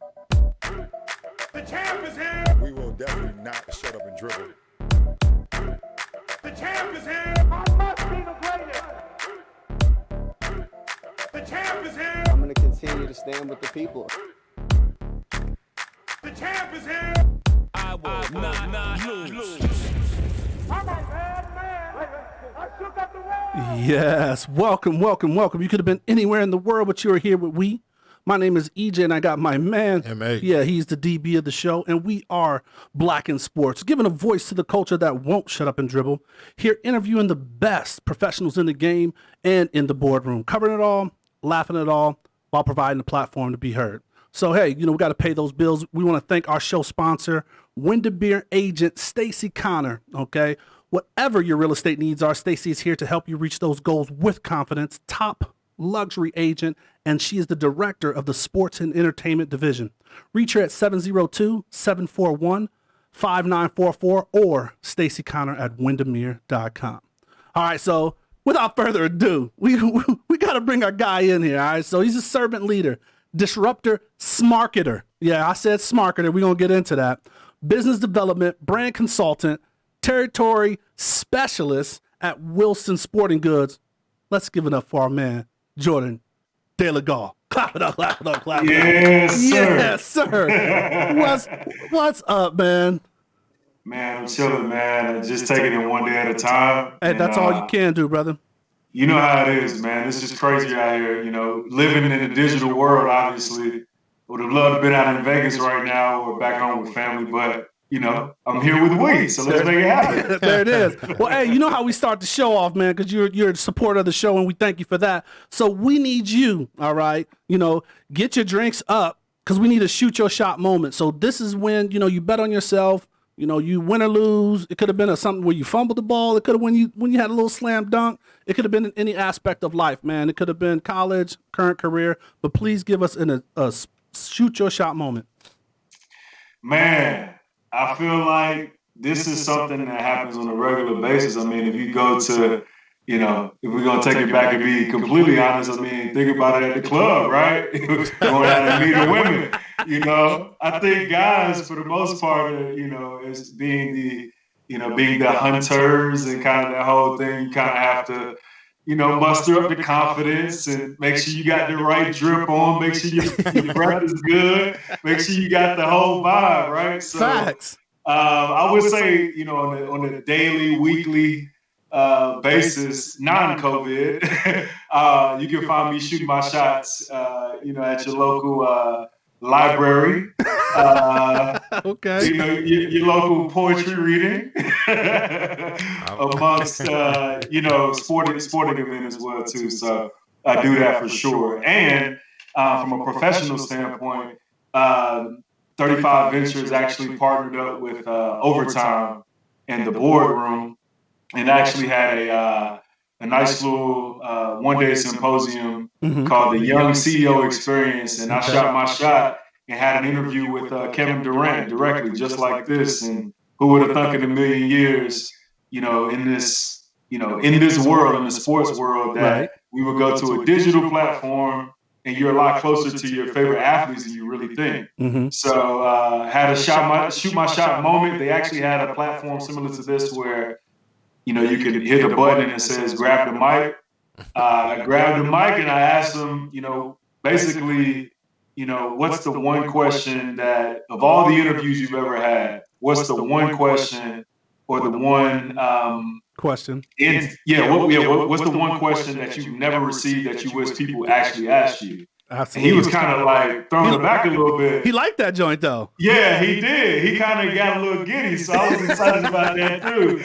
The champ is here. We will definitely not shut up and dribble. The champ is here. I must be the greatest. The champ is here. I'm going to continue to stand with the people. The champ is here. I will not lose. I'm a bad man. I shook up the world. Yes, welcome. You could have been anywhere in the world, but you are here with we. My name is EJ, and I got my man. M.A. Yeah, he's the DB of the show, and we are Black in Sports, giving a voice to the culture that won't shut up and dribble. Here interviewing the best professionals in the game and in the boardroom, covering it all, laughing at it all, while providing a platform to be heard. So, hey, we got to pay those bills. We want to thank our show sponsor, Windermere agent Stacy Connor, okay? Whatever your real estate needs are, Stacy is here to help you reach those goals with confidence. Top luxury agent, and she is the director of the Sports and Entertainment Division. Reach her at 702-741-5944 or Stacy Connor at windermere.com. All right, so without further ado, we got to bring our guy in here, all right? So he's a servant leader, disruptor, Smarketer. Yeah, I said Smarketer. We're going to get into that. Business development, brand consultant, Terriotory Specialast at Wilson Sporting Goods. Let's give it up for our man, Jordan Delegal. Clap it up. Yes, sir. Yes, sir. What's up, man? Man, I'm chilling, man. I'm just taking it one day at a time. Hey, that's all you can do, brother. You know how it is, man. This is crazy out here. Living in the digital world, obviously. Would have loved to been out in Vegas right now or back home with family, but I'm here with we, so let's make it happen. There it is. Well, hey, you know how we start the show off, man, because you're a supporter of the show, and we thank you for that. So we need you, all right, get your drinks up, because we need a shoot your shot moment. So this is when, you bet on yourself, you win or lose. It could have been something where you fumbled the ball. It could have when you had a little slam dunk. It could have been in any aspect of life, man. It could have been college, current career, but please give us a shoot your shot moment. Man, I feel like this is something that happens on a regular basis. I mean, if you go to, if we're going to take it back and be completely honest, think about it at the club, right? Going out and meeting women, I think guys, for the most part, is being the hunters and kind of that whole thing, you kind of have to, muster up the confidence and make sure you got the right drip on, make sure your breath is good, make sure you got the whole vibe, right? So, Facts. I would say, on a daily, weekly basis, non-COVID, you can find me shooting my shots, at your local library, okay, your local poetry reading, amongst sporting event as well too. So I do that for sure. And from a professional standpoint, 35 Ventures actually partnered up with Overtime and the boardroom, and actually had a nice little one-day symposium called the Young CEO Experience. And I shot my shot and had an interview with Kevin Durant directly, just like this. And who would have thunk in a million years, in this world, in the sports world, that we would go to a digital platform and you're a lot closer to your favorite athletes than you really think. So had a shoot my shot moment. They actually had a platform similar to this where you can hit a button and it says grab the mic. I grabbed the mic and I asked them, basically, what's the one question that, of all the interviews you've ever had, what's the one question or the one question? What's the one question that you've never received that you wish people actually asked you? Absolutely. And he was kind of like throwing it back a little bit. He liked that joint though. Yeah, he did. He kind of got a little giddy, so I was excited about that too.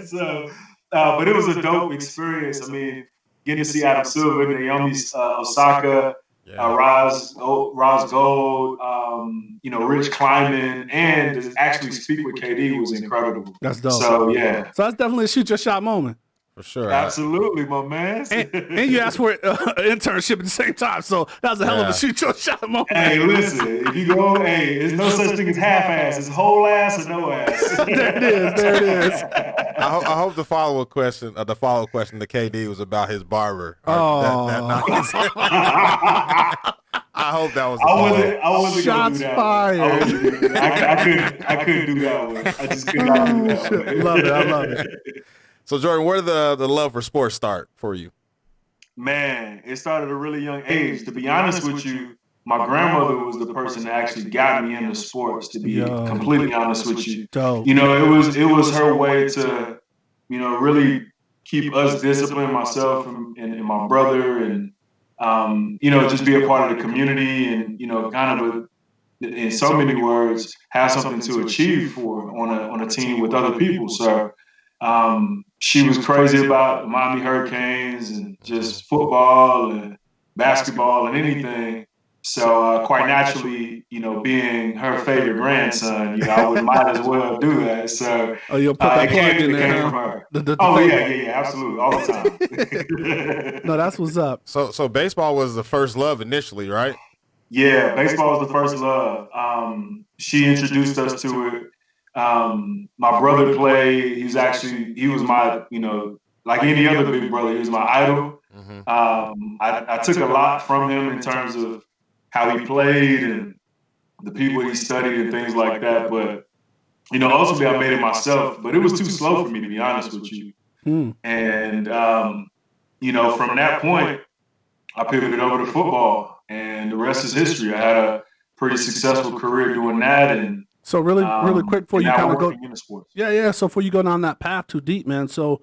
So, but it was a dope experience. Getting to see Adam Silver, Naomi Osaka, Roz Gold, Rich Kleiman, and to actually speak with KD was incredible. That's dope. So yeah. So that's definitely a shoot your shot moment. For sure. Absolutely, my man. And you asked for an internship at the same time, so that was a hell of a shoot your shot moment. Hey, listen, if you go, there's no such thing as half-ass. It's whole ass or no ass. There it is. I hope the follow-up question to KD was about his barber. Oh. I I hope that was. I wasn't gonna Shots do that fired. I couldn't do that one. I just could not do that one. Love it. I love it. So Jordan, where did the love for sports start for you? Man, it started at a really young age. To be honest with you, my grandmother was the person that actually got me into sports. To be completely honest with you, Dope. you know, it was her way to, you know, really keep us disciplined, myself and my brother, and you know, just be a part of the community, and you know, kind of in so many words, have something to achieve for on a team with other people. So. She was crazy about the Miami Hurricanes and just football and basketball and anything. So quite naturally, you know, being her favorite grandson, you know, I might as well do that. So you'll put that plug in there. Came from her. Yeah, absolutely, all the time. No, that's what's up. So baseball was the first love initially, right? Yeah, baseball was the first love. She introduced us to it. My brother played. He was my, you know, like any other big brother, he was my idol. Mm-hmm. I took a lot from him in terms of how he played and the people he studied and things like that. But, you know, ultimately I made it myself, but it was too slow for me, to be honest with you. And, you know, from that point, I pivoted over to football, and the rest is history. I had a pretty successful career doing that. And so really quick before you kind of go, So before you go down that path too deep, man. So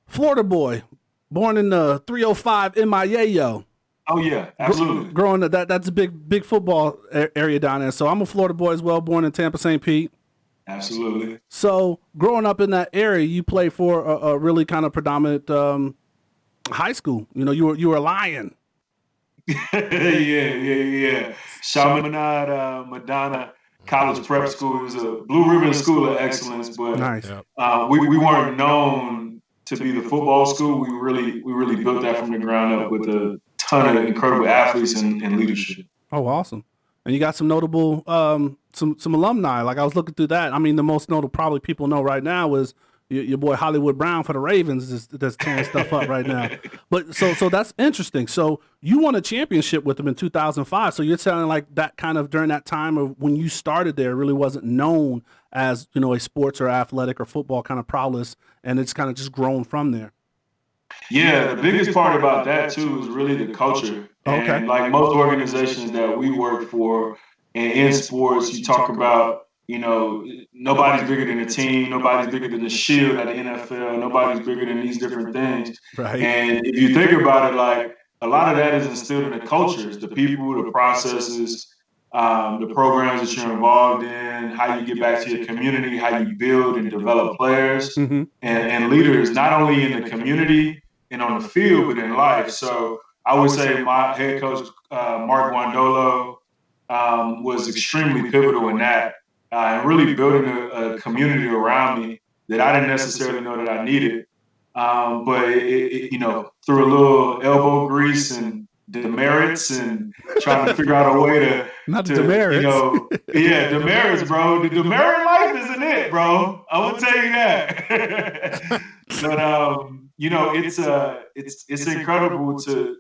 Florida boy, born in the 305 MIA. Oh yeah, absolutely. Growing up, that's a big football area down there. So I'm a Florida boy as well, born in Tampa, St. Pete. Absolutely. So growing up in that area, you played for a really kind of predominant high school. You know, you were a Lion. yeah. Chaminade Madonna College Prep School. It was a Blue Ribbon School of Excellence, but nice. We weren't known to be the football school. We really built that from the ground up with a ton of incredible athletes and leadership. Oh, awesome! And you got some notable some alumni. Like I was looking through that. I mean, the most notable probably people know right now is your boy Hollywood Brown for the Ravens that's tearing stuff up right now. But so that's interesting. So you won a championship with them in 2005. So you're telling like that kind of during that time of when you started there really wasn't known as, you know, a sports or athletic or football kind of prowess, and it's kind of just grown from there. Yeah, the biggest part about that too is really the culture. Okay. And like most organizations that we work for and in sports, you talk about, you know, nobody's bigger than the team. Nobody's bigger than the shield at the NFL. Nobody's bigger than these different things. Right. And if you think about it, like a lot of that is instilled in the cultures, the people, the processes, the programs that you're involved in, how you get back to your community, how you build and develop players and leaders, not only in the community and on the field, but in life. So I would say my head coach, Mark Wandolo, was extremely pivotal in that. And really building a community around me that I didn't necessarily know that I needed. But, you know, through a little elbow grease and demerits and trying to figure out a way to demerits. You know, demerits, bro. The demerit life isn't it, bro. I will tell you that. But, you know, it's incredible to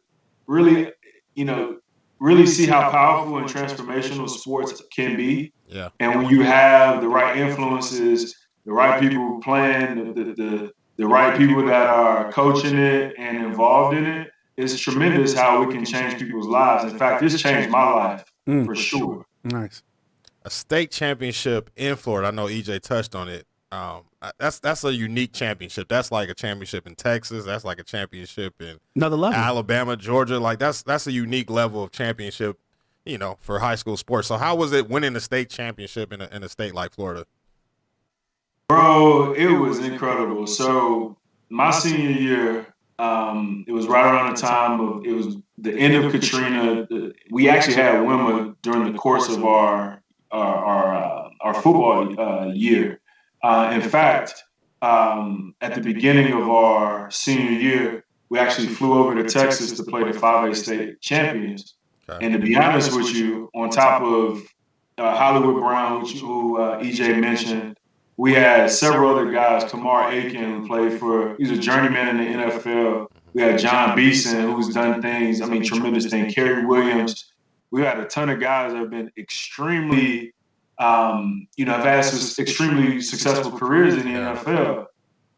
really, you know, really see how powerful and transformational sports can be. Yeah. And when you have the right influences, the right people playing, the right people that are coaching it and involved in it, it's tremendous how it can change people's lives. In fact, this changed my life for sure. Nice. A state championship in Florida. I know EJ touched on it. That's a unique championship. That's like a championship in Texas. That's like a championship in another level. Alabama, Georgia. Like that's a unique level of championship, you know, for high school sports. So how was it winning the state championship in a state like Florida? Bro, it was incredible. So my senior year, it was right around the time it was the end of Katrina. We actually had WIMA during the course of our football year. In fact, at the beginning of our senior year, we actually flew over to Texas to play the 5A state champions. Okay. And to be honest with you, on top of Hollywood Brown, who EJ mentioned, we had several other guys. Kamar Aiken, who played he's a journeyman in the NFL. We had John Beeson, who's done things, tremendous things. Kerry Williams, we had a ton of guys that have been extremely, have had extremely successful careers in the NFL.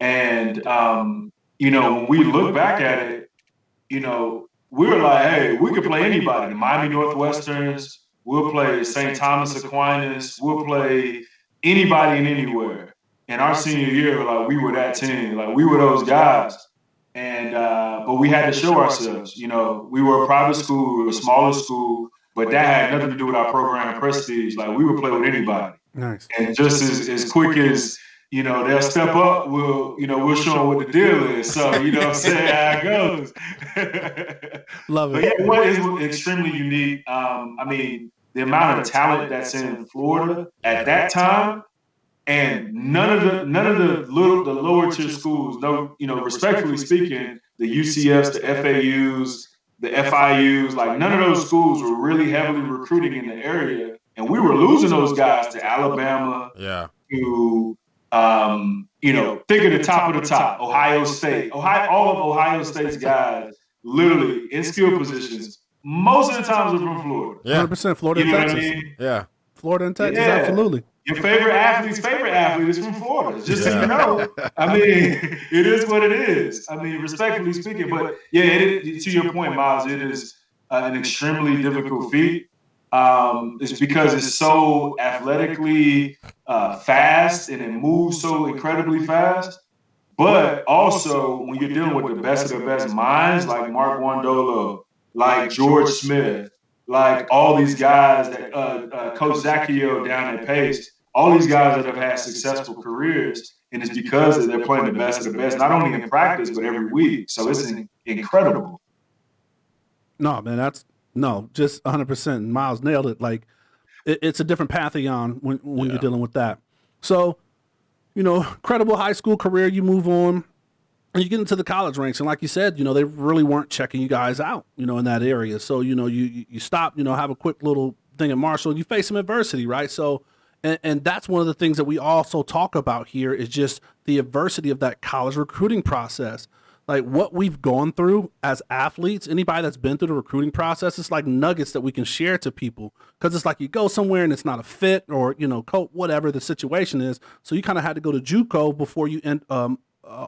And, when we look back at it, we were like, hey, we could play anybody. The Miami Northwesterns, we'll play St. Thomas Aquinas, we'll play anybody and anywhere. And our senior year, like, we were that team. Like, we were those guys. And but we had to show ourselves. We were a private school, we were a smaller school, but that had nothing to do with our program prestige. Like, we would play with anybody. Nice. And just as quick as they'll step up, we'll show them what the deal is. So, say how it goes. Love it. But yeah, what is extremely unique, the amount of talent that's in Florida at that time, and none of the lower tier schools, respectfully speaking, the UCFs, the FAUs, the FIUs, like none of those schools were really heavily recruiting in the area. And we were losing those guys to Alabama, to think of the top of the top, Ohio State. All of Ohio State's guys, literally in skill positions, most of the times are from Florida. Yeah, 100% Florida and Texas. What I mean? Yeah, Florida and Texas, absolutely. Your favorite athlete's favorite athlete is from Florida. Just so you know, it is what it is. Respectfully speaking, but to your point, Miles, it is an extremely difficult feat. It's because it's so athletically fast and it moves so incredibly fast. But also, when you're dealing with the best of the best minds, like Mark Wandolo, like George Smith, like all these guys that Coach Zacchio down at Pace, all these guys that have had successful careers, and it's because they're playing the best of the best, not only in practice, but every week. So it's incredible. No, man, just 100%. Miles nailed it. Like, it's a different pantheon when you're dealing with that. So, incredible high school career, you move on, and you get into the college ranks. And like you said, they really weren't checking you guys out, in that area. So, you stop, have a quick little thing at Marshall, and you face some adversity, right? So, and that's one of the things that we also talk about here is just the adversity of that college recruiting process. Like, what we've gone through as athletes, anybody that's been through the recruiting process, it's like nuggets that we can share to people, because it's like you go somewhere and it's not a fit, or, whatever the situation is. So you kind of had to go to JUCO before you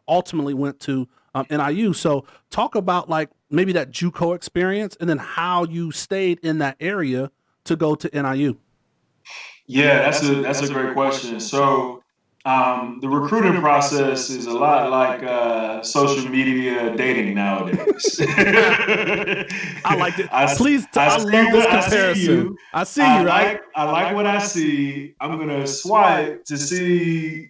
ultimately went to NIU. So talk about like maybe that JUCO experience and then how you stayed in that area to go to NIU. Yeah, that's a great question. So the recruiting process is a lot like social media dating nowadays. I like it. I love this comparison. I see you, right? I like what I see. I'm gonna swipe to see.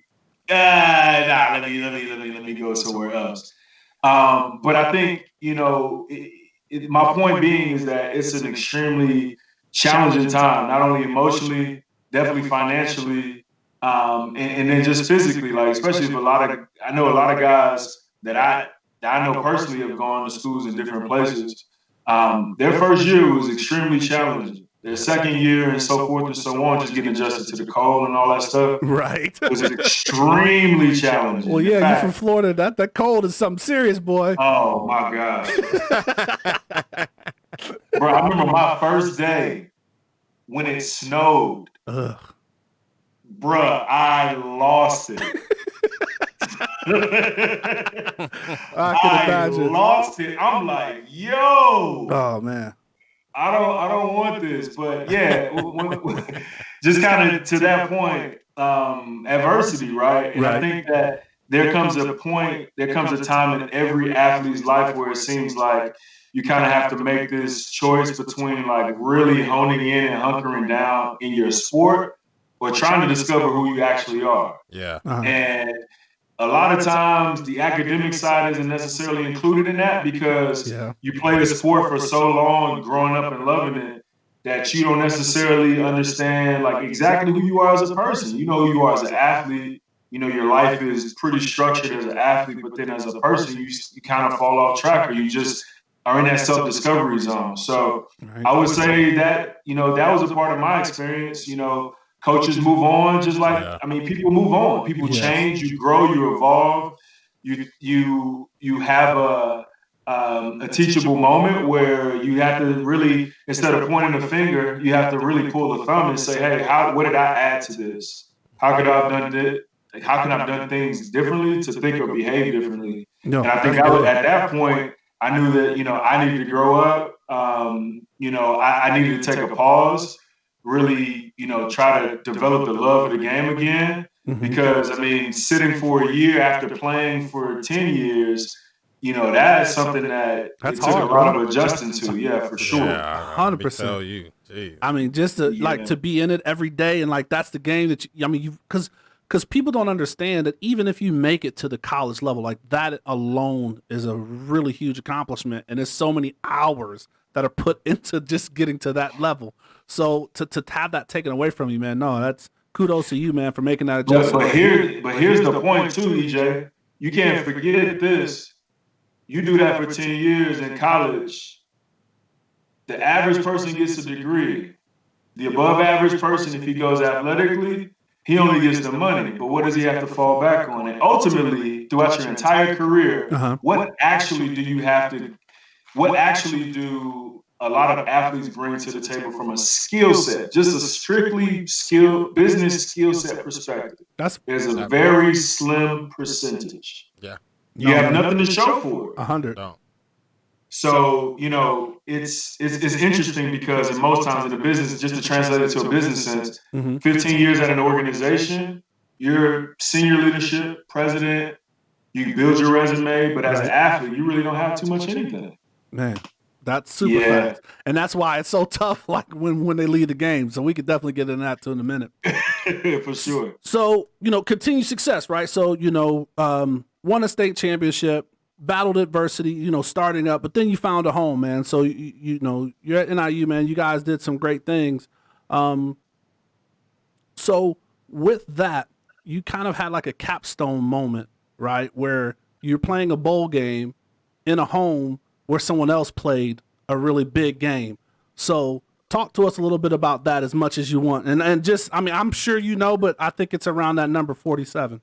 Let me go somewhere else. But I think my point being is that it's an extremely challenging time, not only emotionally, definitely financially, and then just physically. Like, especially if I know a lot of guys that I know personally have gone to schools in different places. Their first year was extremely challenging. Their second year and so forth and so on, just getting adjusted to the cold and all that stuff. Right. It was extremely challenging. Well, yeah, you're from Florida. That cold is something serious, boy. Oh, my God. Bro, I remember my first day when it snowed. Ugh. Bruh, I lost it. I lost it. I'm like, yo. Oh, man. I don't want this, but yeah, just kind of to that point, adversity, right? And I think that there comes a time in every athlete's life where it seems like you kind of have to make this choice between like really honing in and hunkering down in your sport or trying to discover who you actually are. Yeah. Uh-huh. And a lot of times the academic side isn't necessarily included in that because you play the sport for so long, growing up and loving it, that you don't necessarily understand like exactly who you are as a person. You know who you are as an athlete. Your life is pretty structured as an athlete, but then as a person, you kind of fall off track, or you just are in that self-discovery zone. So I would say that, that was a part of my experience. Coaches move on, just like people move on. People change. You grow. You evolve. You have a teachable moment where you have to really, instead of pointing the finger, you have to really pull the thumb and say, hey, what did I add to this? How could I have done it? How can I have done things differently to think or behave differently? No, and I think at that point, I knew that, I needed to grow up. I needed to take a pause, really, try to develop the love of the game again. Because, sitting for a year after playing for 10 years, that is something that it took a lot of adjusting to. Yeah, for sure. Yeah, 100%. Tell you. Jeez. Just to be in it every day, and that's the game that because people don't understand that even if you make it to the college level, like that alone is a really huge accomplishment, and there's so many hours that are put into just getting to that level. So to have that taken away from you, man, no, that's kudos to you, man, for making that adjustment. But here's the point too, EJ. You can't forget this. You do that for 10 years in college. The average person gets a degree. The above average person, if he goes athletically, he only gets the money. But what does he have to fall back on? And ultimately, throughout your entire career, what actually do a lot of athletes bring to the table from a skill set, just a strictly business skill set perspective? There's a very slim percentage. Yeah. You have nothing to show for it. 100. No. So, it's interesting because in most times in the business, just to translate it to a business sense, 15 years at an organization, you're senior leadership, president, you build your resume, but as an athlete, you really don't have too much anything. Man, that's super fast. And that's why it's so tough, like when they lead the game. So we could definitely get into that too in a minute. For sure. So, continued success, right? So, won a state championship, battled adversity, starting up, but then you found a home, man. So, you're at NIU, man. You guys did some great things. So with that, you kind of had like a capstone moment, right? Where you're playing a bowl game in a home where someone else played a really big game. So talk to us a little bit about that as much as you want. And just, I'm sure but I think it's around that number 47.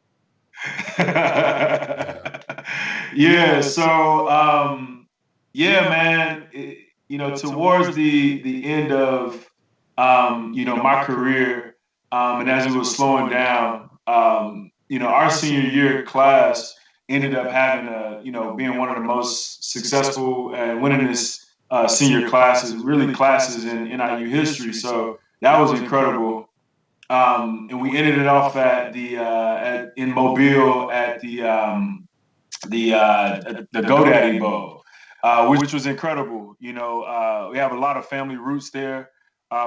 Yeah. So, man, towards the end of, my career, and as it was slowing down, our senior year class ended up having being one of the most successful and winningest senior classes in NIU history. So that was incredible. And we ended it off at in Mobile at the GoDaddy Bowl, which was incredible. We have a lot of family roots there.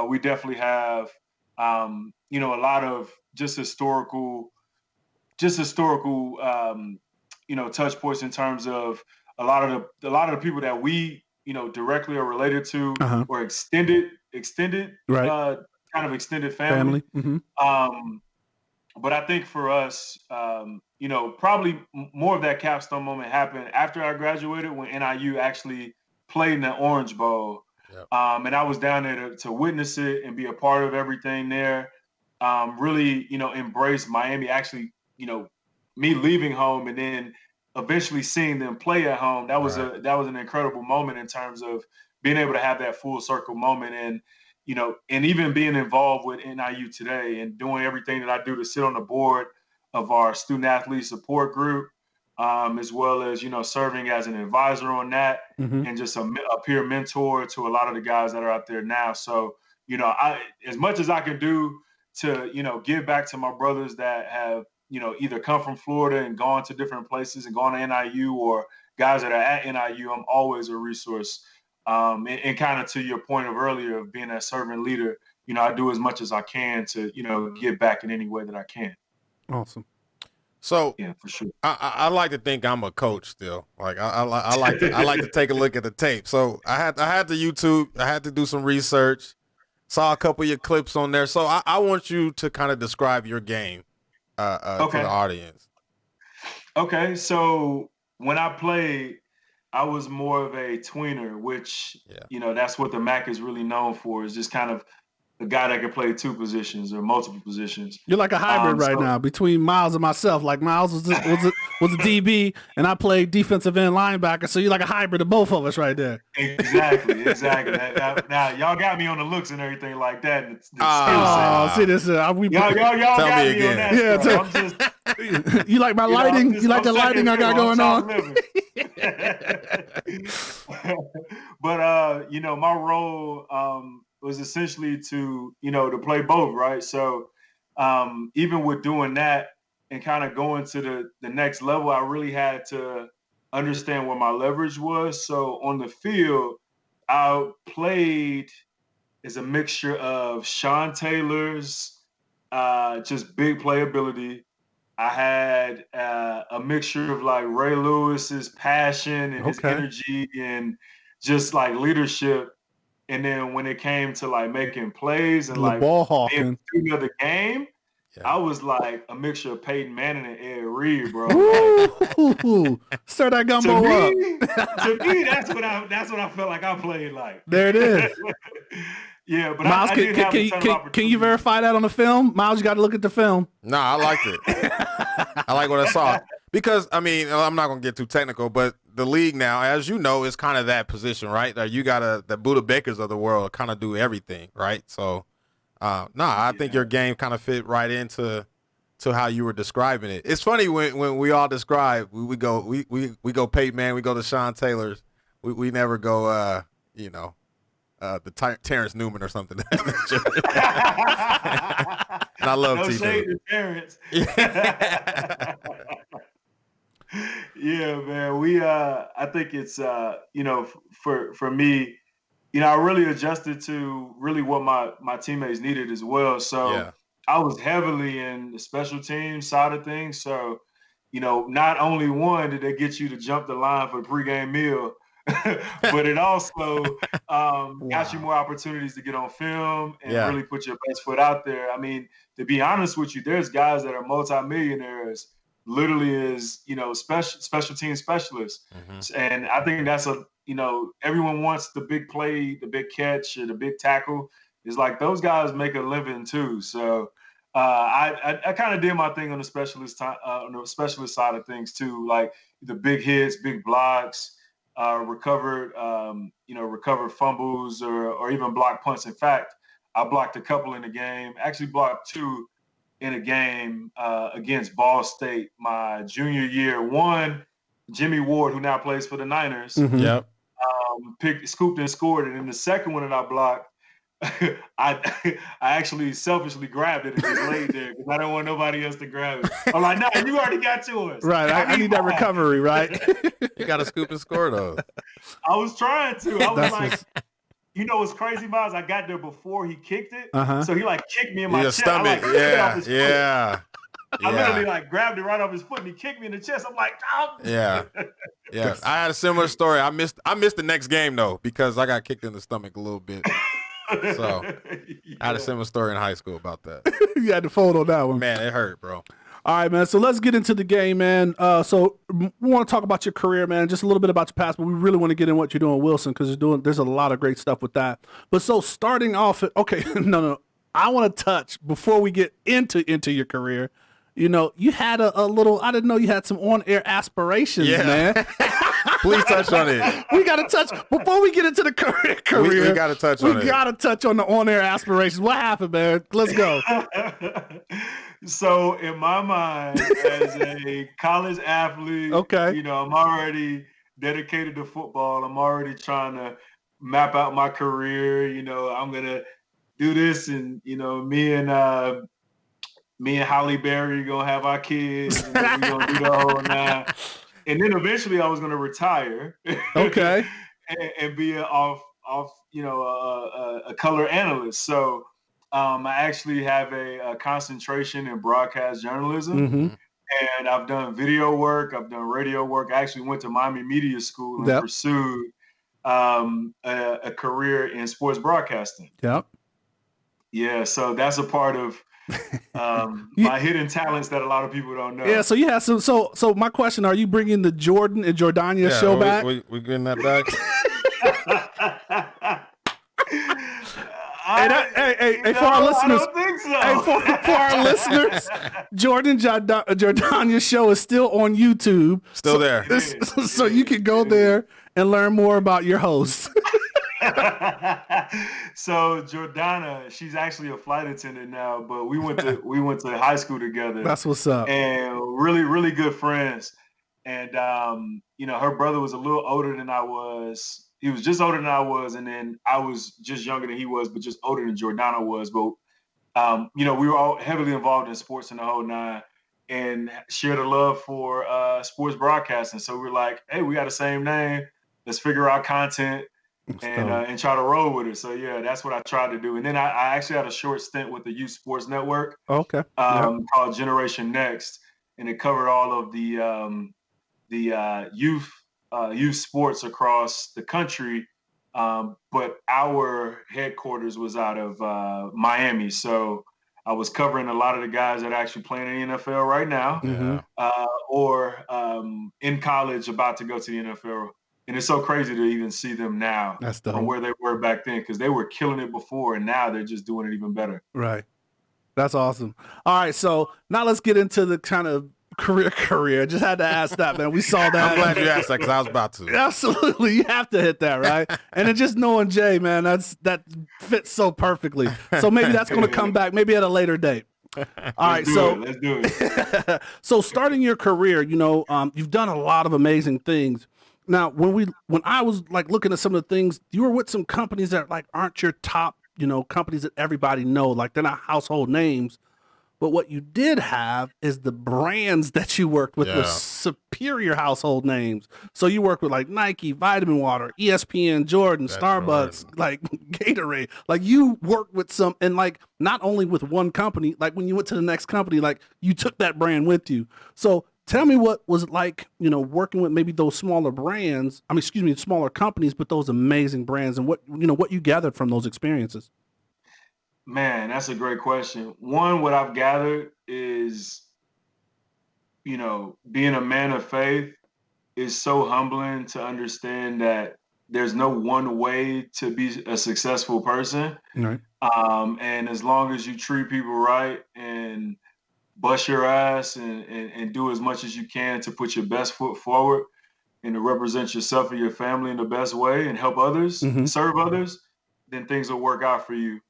We definitely have, a lot of just historical, touch points in terms of a lot of the people that we, directly are related to or extended, right. Kind of extended family. Mm-hmm. But I think for us, probably more of that capstone moment happened after I graduated when NIU actually played in the Orange Bowl. Yep. And I was down there to witness it and be a part of everything there. Really, embrace Miami, actually, me leaving home and then eventually seeing them play at home. That was an incredible moment in terms of being able to have that full circle moment. And, and even being involved with NIU today and doing everything that I do to sit on the board of our student athlete support group, as well as, serving as an advisor on that and just a peer mentor to a lot of the guys that are out there now. So, as much as I can do to, give back to my brothers that have, either come from Florida and gone to different places and gone to NIU, or guys that are at NIU, I'm always a resource. And kind of to your point of earlier of being a servant leader, I do as much as I can to, give back in any way that I can. Awesome. So yeah, for sure. I like to think I'm a coach still. Like I like to take a look at the tape. So I had to YouTube. I had to do some research. Saw a couple of your clips on there. So I want you to kind of describe your game to the audience. Okay. So when I played, I was more of a tweener, which, that's what the MAC is really known for, is just kind of a guy that can play two positions or multiple positions. You're like a hybrid right now between Miles and myself. Like Miles was a DB, and I played defensive end linebacker. So you're like a hybrid of both of us right there. Exactly. Now y'all got me on the looks and everything like that. See this? Y'all got me again. on that. Yeah, I'm just, you like my lighting? You like the lighting I got going on? But my role was essentially to play both, right? So even with doing that and kind of going to the next level, I really had to understand what my leverage was. So on the field, I played as a mixture of Sean Taylor's just big playability. I had a mixture of like Ray Lewis's passion and his energy and just like leadership. And then when it came to like making plays and like ball hawking through the game, I was like a mixture of Peyton Manning and Ed Reed, bro. Stir that gumbo up. To me, that's what I felt like I played like. There it is. Yeah, but Miles, I did have a ton of opportunities. Can you verify that on the film? Miles, you got to look at the film. No, I liked it. I like what I saw. Because, I mean, I'm not going to get too technical, but the league now, as you know, is kind of that position, right? You got the Buda Bakers of the world kind of do everything, right? So, I think your game kind of fit right into how you were describing it. It's funny when we all describe, we go Peyton Manning, we go to Sean Taylor's. We never go, the Terrence Newman or something. And I love no T. shade to Terrence. Yeah, man. I think it's for me, I really adjusted to really what my teammates needed as well. So I was heavily in the special team side of things. So, not only did they get you to jump the line for the pregame meal, but it also got you more opportunities to get on film and really put your best foot out there. I mean, to be honest with you, there's guys that are multimillionaires literally as, special team specialists. Mm-hmm. And I think that's everyone wants the big play, the big catch, or the big tackle. It's like those guys make a living too. So I kind of did my thing on the specialist side of things too, like the big hits, big blocks, recovered fumbles or even blocked punts. In fact, I blocked a couple in the game. Actually blocked two in a game against Ball State my junior year. One, Jimmy Ward, who now plays for the Niners, scooped and scored it. And the second one that I blocked, I actually selfishly grabbed it and just laid there because I don't want nobody else to grab it. I'm like, no, you already got yours. Right, I need that recovery, right? You got to scoop and score those. I was trying to. I was like, what's crazy, Miles? I got there before he kicked it, so he like kicked me in my chest. Stomach. I literally like grabbed it right off his foot and he kicked me in the chest. I'm like, oh. Yeah. I had a similar story. I missed the next game though because I got kicked in the stomach a little bit. So I had a similar story in high school about that. You had to fold on that one. Man, it hurt, bro. All right, man. So let's get into the game, man. So we want to talk about your career, man. Just a little bit about your past, but we really want to get in what you're doing, Wilson, because there's a lot of great stuff with that. But so starting off, no. I want to touch before we get into your career. You had a little. I didn't know you had some on-air aspirations, man. Please touch on it. We got to touch before we get into the career. We got to touch on it. We got to touch on the on-air aspirations. What happened, man? Let's go. So in my mind, as a college athlete, I'm already dedicated to football. I'm already trying to map out my career. I'm gonna do this, and me and Holly Berry gonna have our kids, and we're gonna do the whole nine. And then eventually I was going to retire. Okay. and be a color analyst. So I actually have a concentration in broadcast journalism. And I've done video work. I've done radio work. I actually went to Miami Media School and pursued a career in sports broadcasting. Yep. Yeah. So that's a part of my hidden talents that a lot of people don't know. Yeah, so you have some. So my question: are you bringing the Jordan and Jordania show back? We getting that back. Hey, for our listeners, I don't think so. hey, for our listeners, Jordan Jordania's show is still on YouTube. Still there. So you can go there and learn more about your host. So Jordana, she's actually a flight attendant now, but we went to high school together. That's what's up. And really, really good friends. And her brother was a little older than I was. He was just older than I was, and then I was just younger than he was, but just older than Jordana was. But we were all heavily involved in sports in the whole nine, and shared a love for sports broadcasting. So we were like, hey, we got the same name. Let's figure out content and try to roll with it. So yeah, that's what I tried to do. And then I actually had a short stint with the Youth Sports Network, called Generation Next, and it covered all of the youth sports across the country. But our headquarters was out of Miami. So I was covering a lot of the guys that are actually playing in the NFL right now, or in college about to go to the NFL. And it's so crazy to even see them now from where they were back then, because they were killing it before, and now they're just doing it even better. Right. That's awesome. All right, so now let's get into the kind of career. Just had to ask that, man. We saw that. I'm glad you asked that because I was about to. Absolutely. You have to hit that, right? And then just knowing Jay, man, that fits so perfectly. So maybe that's going to come back maybe at a later date. All right, let's do it. So starting your career, you've done a lot of amazing things. Now, when I was like looking at some of the things, you were with some companies that like aren't your top, companies that everybody know, like they're not household names. But what you did have is the brands that you worked with, the superior household names. So you worked with like Nike, Vitamin Water, ESPN, Jordan, Starbucks, like Gatorade. Like you worked with some, and like not only with one company, like when you went to the next company, like you took that brand with you. So tell me what was it like, working with maybe those smaller brands, smaller companies, but those amazing brands, and what you gathered from those experiences. Man, that's a great question. One, what I've gathered is, being a man of faith is so humbling to understand that there's no one way to be a successful person. Right. And as long as you treat people right and bust your ass and do as much as you can to put your best foot forward and to represent yourself and your family in the best way and help others, serve others, then things will work out for you.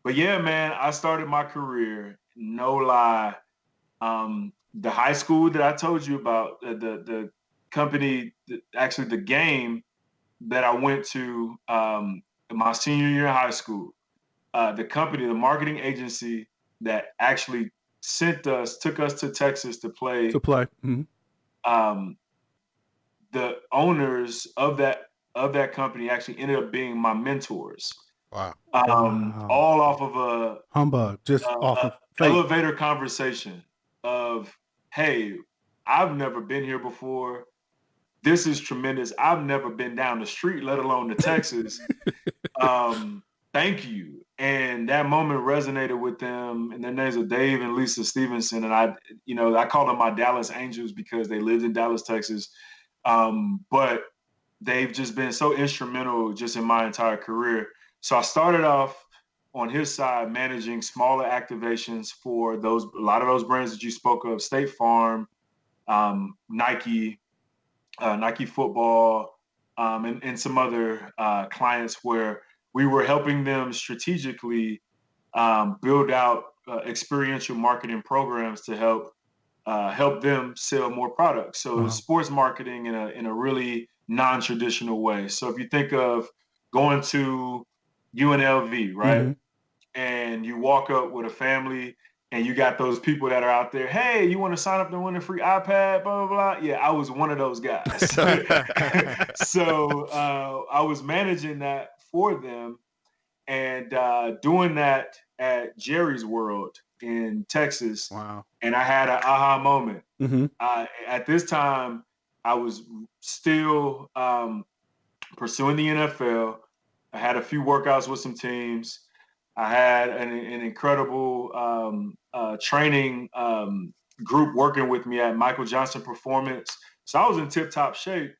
But yeah, man, I started my career, no lie. The high school that I told you about, the company, actually the game that I went to my senior year of high school, the company, the marketing agency that actually took us to Texas to play. Mm-hmm. The owners of that company actually ended up being my mentors. Wow. All off of a humbug, just off of elevator conversation of, hey, I've never been here before. This is tremendous. I've never been down the street, let alone to Texas. Thank you. And that moment resonated with them. And their names are Dave and Lisa Stevenson. And I call them my Dallas Angels because they lived in Dallas, Texas. But they've just been so instrumental just in my entire career. So I started off on his side managing smaller activations for a lot of those brands that you spoke of, State Farm, Nike, Nike football, and some other clients where we were helping them strategically build out experiential marketing programs to help them sell more products. So sports marketing in a really non-traditional way. So if you think of going to UNLV, right? Mm-hmm. And you walk up with a family and you got those people that are out there, hey, you want to sign up to win a free iPad, blah, blah, blah. Yeah, I was one of those guys. So I was managing that for them and doing that at Jerry's World in Texas. Wow. And I had an aha moment. Mm-hmm. At this time, I was still pursuing the NFL. I had a few workouts with some teams. I had an incredible training group working with me at Michael Johnson Performance. So I was in tip-top shape,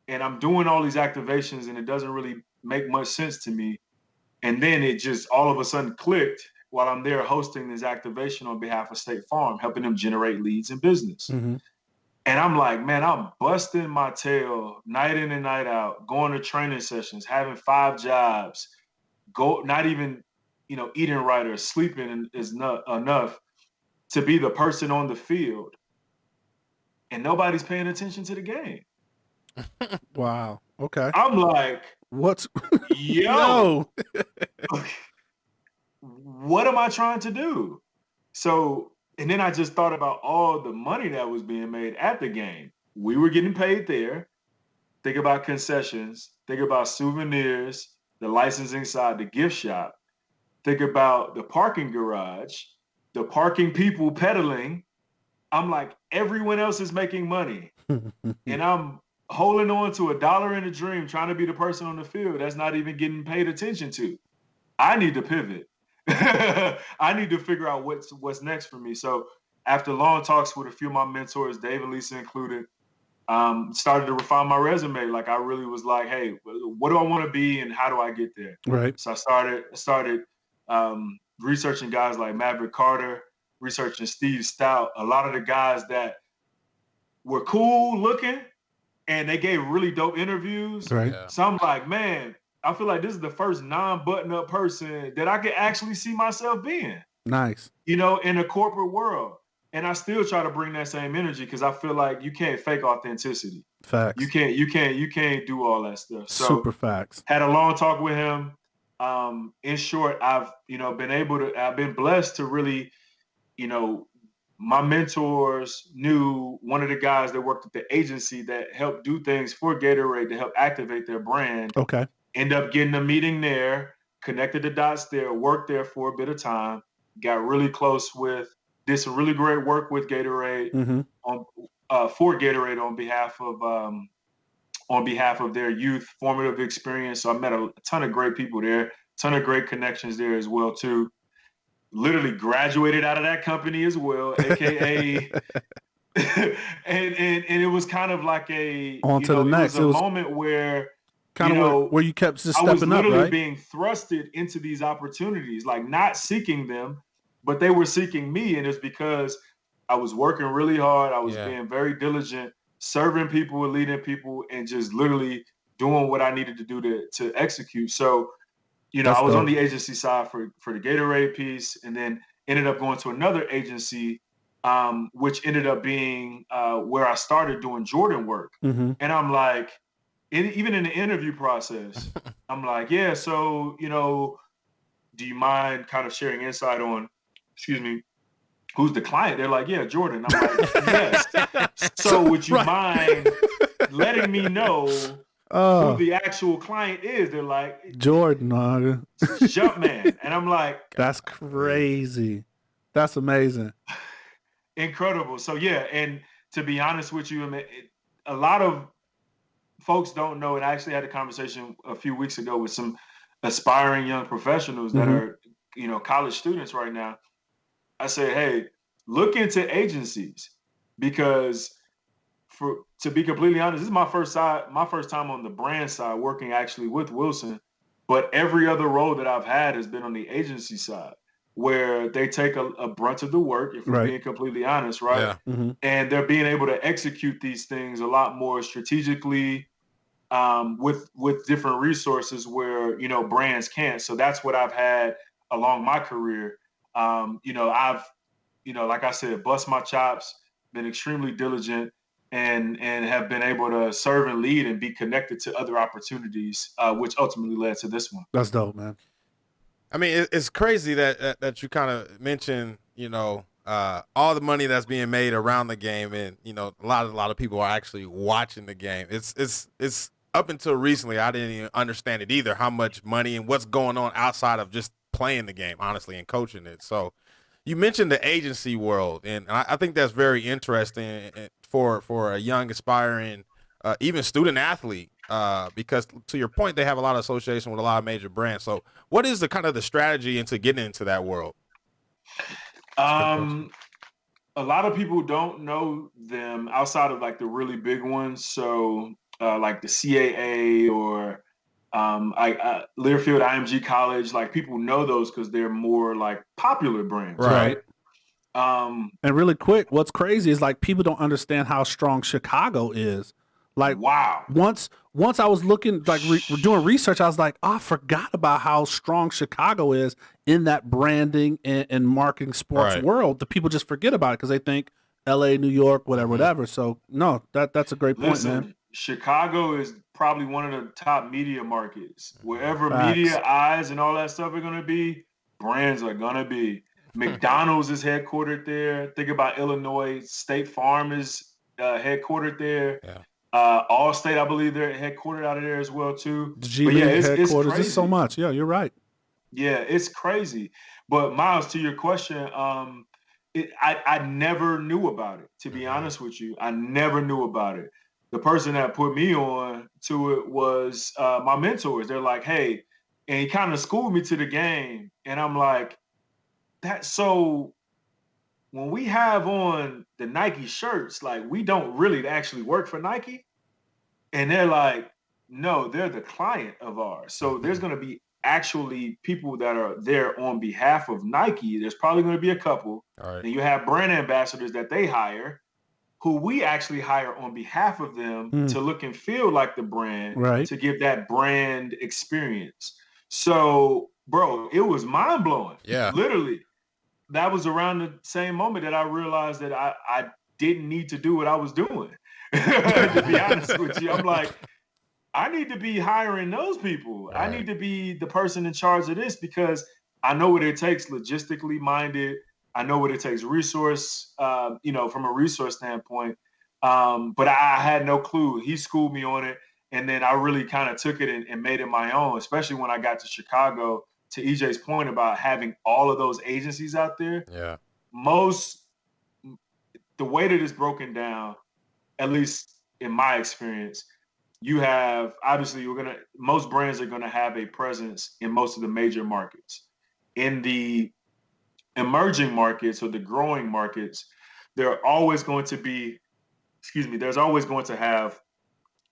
and I'm doing all these activations, and it doesn't really make much sense to me. And then it just all of a sudden clicked while I'm there hosting this activation on behalf of State Farm, helping them generate leads in business. Mm-hmm. And I'm like, man, I'm busting my tail night in and night out, going to training sessions, having 5 jobs, not even, eating right or sleeping is not enough to be the person on the field. And nobody's paying attention to the game. Wow. Okay. I'm like, What's yo, what am I trying to do? So, and then I just thought about all the money that was being made at the game. We were getting paid there. Think about concessions. Think about souvenirs, the licensing side, the gift shop. Think about the parking garage, the parking people pedaling. I'm like, everyone else is making money. And I'm holding on to $1 in a dream, trying to be the person on the field that's not even getting paid attention to. I need to pivot. I need to figure out what's next for me. So after long talks with a few of my mentors, Dave and Lisa included, started to refine my resume. Like I really was like, hey, what do I want to be and how do I get there? Right. So I started researching guys like Maverick Carter, researching Steve Stout, a lot of the guys that were cool looking and they gave really dope interviews. Right. Yeah. So I'm like, man, I feel like this is the first non-button-up person that I could actually see myself being. Nice. In a corporate world. And I still try to bring that same energy because I feel like you can't fake authenticity. Facts. You can't do all that stuff. So Super facts. had a long talk with him. In short, I've been blessed to really, my mentors knew one of the guys that worked at the agency that helped do things for Gatorade to help activate their brand. Okay. End up getting a meeting there, connected the dots there, worked there for a bit of time, got really close with, did some really great work with Gatorade for Gatorade on behalf of their youth formative experience. So I met a ton of great people there, ton of great connections there as well too. Literally graduated out of that company as well, aka and it was kind of like a on to the next. It was a moment where kind of where you kept just stepping I was literally up, right? being thrusted into these opportunities, like not seeking them, but they were seeking me. And it's because I was working really hard. I was being very diligent, serving people and leading people and just literally doing what I needed to do to execute. So, I was on the agency side for the Gatorade piece and then ended up going to another agency, which ended up being where I started doing Jordan work. Mm-hmm. And I'm like, even in the interview process, I'm like, yeah, so, do you mind kind of sharing insight on, who's the client? They're like, yeah, Jordan. I'm like, yes. So would you mind letting me know who the actual client is? They're like, Jordan, Jumpman. And I'm like, that's crazy. That's amazing. Incredible. So yeah, and to be honest with you, I mean, a lot of folks don't know, and I actually had a conversation a few weeks ago with some aspiring young professionals that are, college students right now. I said, hey, look into agencies because to be completely honest, this is my first time on the brand side working actually with Wilson, but every other role that I've had has been on the agency side where they take a brunt of the work, if we're being completely honest, right? Yeah. Mm-hmm. And they're being able to execute these things a lot more strategically with different resources where, brands can't. So that's what I've had along my career. I've, like I said, bust my chops, been extremely diligent and have been able to serve and lead and be connected to other opportunities, which ultimately led to this one. That's dope, man. I mean, it's crazy that you kind of mentioned, all the money that's being made around the game, and a lot of people are actually watching the game. It's up until recently, I didn't even understand it either, how much money and what's going on outside of just playing the game, honestly, and coaching it. So you mentioned the agency world, and I think that's very interesting for a young aspiring, even student athlete. Because to your point, they have a lot of association with a lot of major brands. So what is the kind of the strategy into getting into that world? A lot of people don't know them outside of like the really big ones. So like the CAA or Learfield, IMG College, like people know those because they're more like popular brands, Right. right? And really quick, what's crazy is like people don't understand how strong Chicago is. Like, wow. Once I was looking, like doing research, I was like, oh, I forgot about how strong Chicago is in that branding and marketing sports world. The people just forget about it because they think L.A., New York, whatever. So no, that's a great point, man. Chicago is probably one of the top media markets. Wherever Facts. media eyes and all that stuff are going to be, brands are going to be. McDonald's is headquartered there. Think about Illinois. State Farm is headquartered there. Yeah. Allstate, I believe they're headquartered out of there as well too. The G League headquarters. It's crazy. There's so much. Yeah, you're right. Yeah, it's crazy. But Miles, to your question, I never knew about it. To be honest with you, I never knew about it. The person that put me on to it was my mentors. They're like, hey, and he kind of schooled me to the game. And I'm like, that's so when we have on the Nike shirts, like we don't really actually work for Nike. And they're like, no, they're the client of ours. So there's going to be actually people that are there on behalf of Nike. There's probably going to be a couple. All right. And you have brand ambassadors that they hire who we actually hire on behalf of them to look and feel like the brand, to give that brand experience. So, bro, it was mind blowing. Yeah. Literally. That was around the same moment that I realized that I didn't need to do what I was doing. To be honest with you, I'm like, I need to be hiring those people. Right. I need to be the person in charge of this because I know what it takes logistically minded. I know what it takes resource, from a resource standpoint. But I had no clue. He schooled me on it. And then I really kind of took it and made it my own, especially when I got to Chicago. To EJ's point about having all of those agencies out there. Yeah. The way that it's broken down, at least in my experience, you have, obviously most brands are going to have a presence in most of the major markets. In the emerging markets or the growing markets, there's always going to have,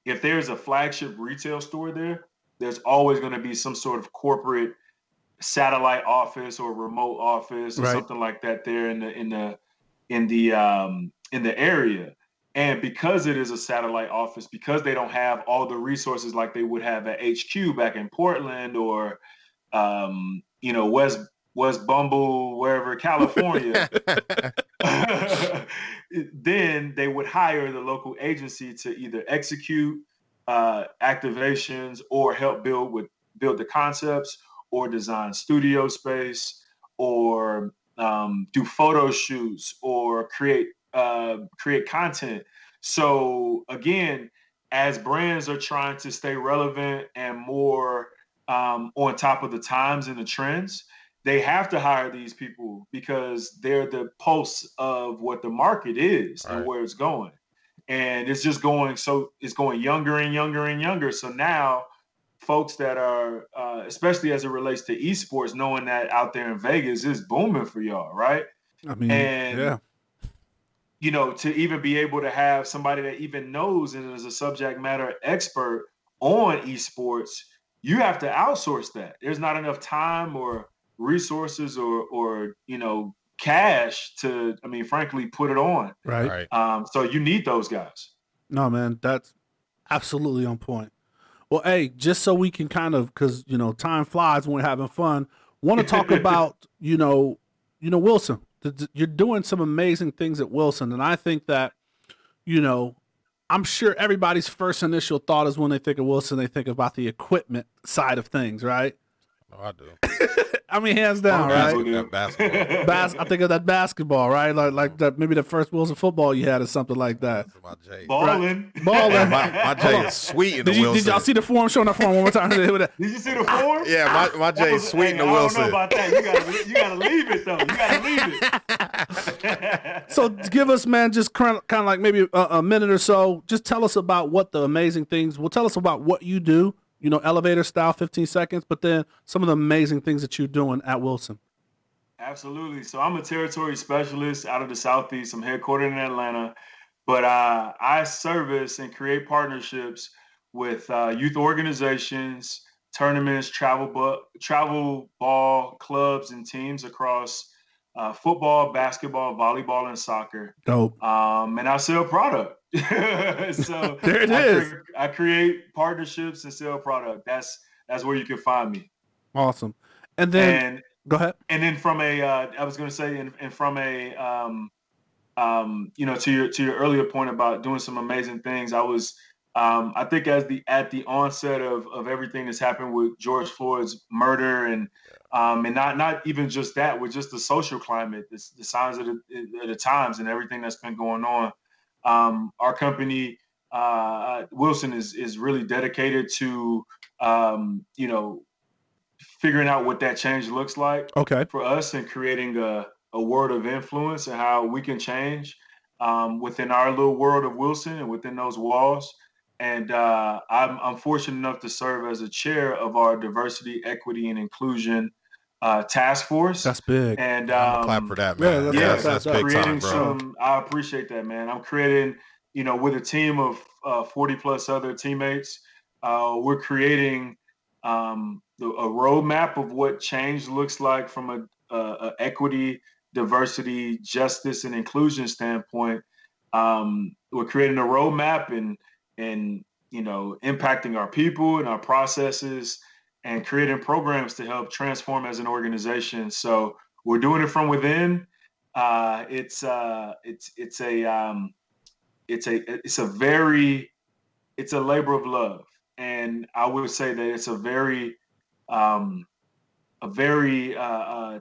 if there's a flagship retail store there, there's always going to be some sort of corporate satellite office or remote office or something like that there in the area. And because it is a satellite office, because they don't have all the resources like they would have at HQ back in Portland or West Bumble, wherever, California, then they would hire the local agency to either execute activations or help build the concepts or design studio space or do photo shoots or create content. So again, as brands are trying to stay relevant and more on top of the times and the trends, they have to hire these people because they're the pulse of what the market is and where it's going. And it's just going, so it's going younger and younger and younger. So now folks that are, especially as it relates to esports, knowing that out there in Vegas is booming for y'all, right? I mean, to even be able to have somebody that even knows and is a subject matter expert on esports, you have to outsource that. There's not enough time or resources or cash to, frankly, put it on. Right. So you need those guys. No, man, that's absolutely on point. Well, hey, just so we can kind of, because, time flies when we're having fun, want to talk about, Wilson. You're doing some amazing things at Wilson. And I think that, I'm sure everybody's first initial thought is when they think of Wilson, they think about the equipment side of things, right? Oh, I do. Hands down, right? Basketball. I think of that basketball, right? Like that, maybe the first Wilson football you had or something like that. My J. Balling. Balling. My J is sweet in the Wilson. Did y'all see the form? Showing that form one more time. Did you see the form? Yeah, my J is sweet in the Wilson. I don't know about that. You gotta leave it though. You gotta leave it. So give us, man, just kind of like maybe a minute or so. Just tell us about what the amazing things. Well, tell us about what you do. Elevator style, 15 seconds, but then some of the amazing things that you're doing at Wilson. Absolutely. So I'm a territory specialist out of the Southeast. I'm headquartered in Atlanta, but I service and create partnerships with youth organizations, tournaments, travel ball clubs and teams across football, basketball, volleyball, and soccer. Dope. And I sell product. So there it is. I create partnerships and sell product. That's where you can find me. Awesome. And then go ahead. And then from I was going to say, and from to your earlier point about doing some amazing things, I was, I think at the onset of everything that's happened with George Floyd's murder and not even just that, with just the social climate, the signs of the times and everything that's been going on. Our company, Wilson, is really dedicated to, figuring out what that change looks like for us and creating a word of influence and how we can change within our little world of Wilson and within those walls. And I'm fortunate enough to serve as a chair of our diversity, equity, and inclusion task force. That's big. And clap for that, man. That's big time, bro. I appreciate that, man. I'm creating, with a team of 40 plus other teammates, we're creating a roadmap of what change looks like from a equity, diversity, justice, and inclusion standpoint. We're creating a roadmap and impacting our people and our processes and creating programs to help transform as an organization. So we're doing it from within. It's a labor of love. And I would say that it's a very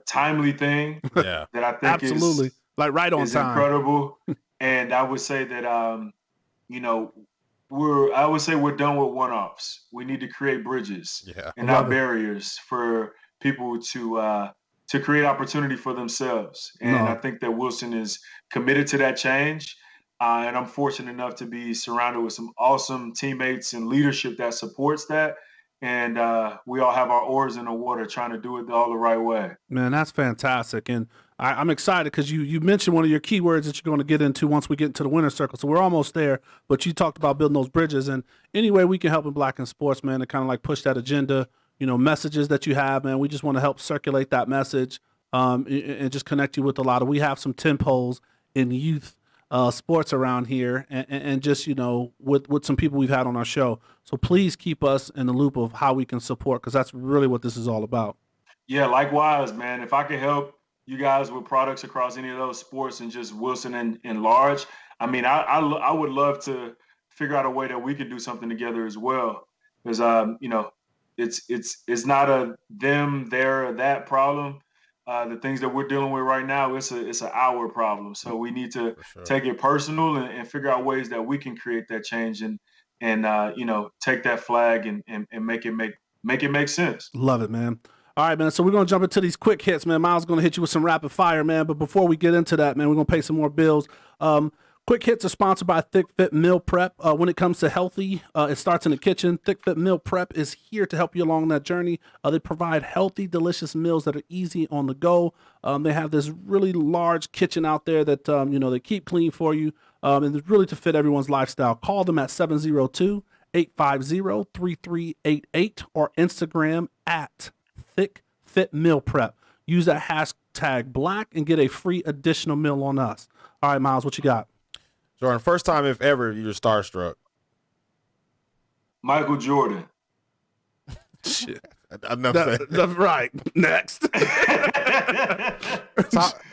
timely thing that I think absolutely like right on time. Incredible. And I would say that we're done with one-offs. We need to create bridges and not barriers for people to create opportunity for themselves. And I think that Wilson is committed to that change. And I'm fortunate enough to be surrounded with some awesome teammates and leadership that supports that. And we all have our oars in the water trying to do it all the right way. Man, that's fantastic. And I'm excited because you mentioned one of your keywords that you're going to get into once we get into the winner's circle. So we're almost there, but you talked about building those bridges. And any way we can help in Black in Sports, man, to kind of like push that agenda, messages that you have, man, we just want to help circulate that message and just connect you with we have some tempos in youth sports around here and just, with some people we've had on our show. So please keep us in the loop of how we can support, because that's really what this is all about. Yeah, likewise, man. If I can help you guys with products across any of those sports and just Wilson in large, I mean, I would love to figure out a way that we could do something together as well. Because, it's not a them, their, or that problem. The things that we're dealing with right now, it's an our problem. So we need to take it personal and figure out ways that we can create that change and take that flag and make it make sense. Love it, man. All right, man. So we're going to jump into these quick hits, man. Miles is going to hit you with some rapid fire, man. But before we get into that, man, we're going to pay some more bills. Quick hits are sponsored by Thick Fit Meal Prep. When it comes to healthy, it starts in the kitchen. Thick Fit Meal Prep is here to help you along that journey. They provide healthy, delicious meals that are easy on the go. They have this really large kitchen out there that, they keep clean for you. And it's really to fit everyone's lifestyle. Call them at 702-850-3388 or Instagram at Thick Fit Meal Prep. Use that hashtag Black and get a free additional meal on us. All right, Miles, what you got? Jordan, first time if ever you're starstruck. Michael Jordan. Shit. That's right. Next.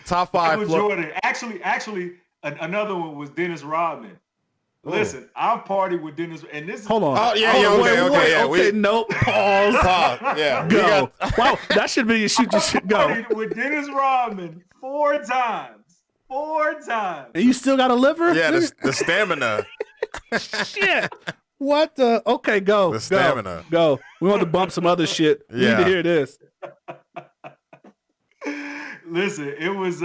top five. Michael Jordan. Actually, another one was Dennis Rodman. Listen, I've partied with Dennis, and this is... Hold on. Oh, yeah. Okay, nope. Pause. Yeah. Go. Wow, that should be your shoot. You should go. Partied with Dennis Rodman 4 times. 4 times. And you still got a liver? Yeah, the stamina. Shit. What the? Okay, go. The stamina. Go. We want to bump some other shit. We need to hear this. Listen, it was